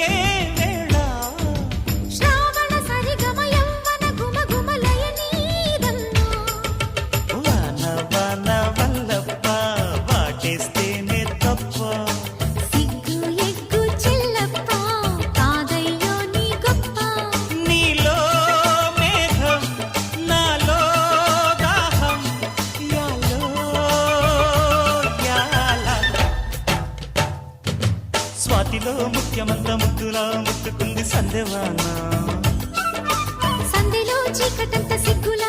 వెతికే వేళ శ్రావణ సరిగమ యవ్వన గుమ గుమలయ నీదన్నా వాన వాన వల్లప్ప వాటేస్తేనే తప్ప సిగ్గు ఎగ్గు చెల్లప్ప కాదయ్యో నీ గొప్ప నీలో మేఘం నాలో దాహం యాలో యాల స్వాతిలో ముఖ్యమంత ముద్దులా ముట్టుకుంది సందేవాన సంధిలో చీకటంత సిగ్గుల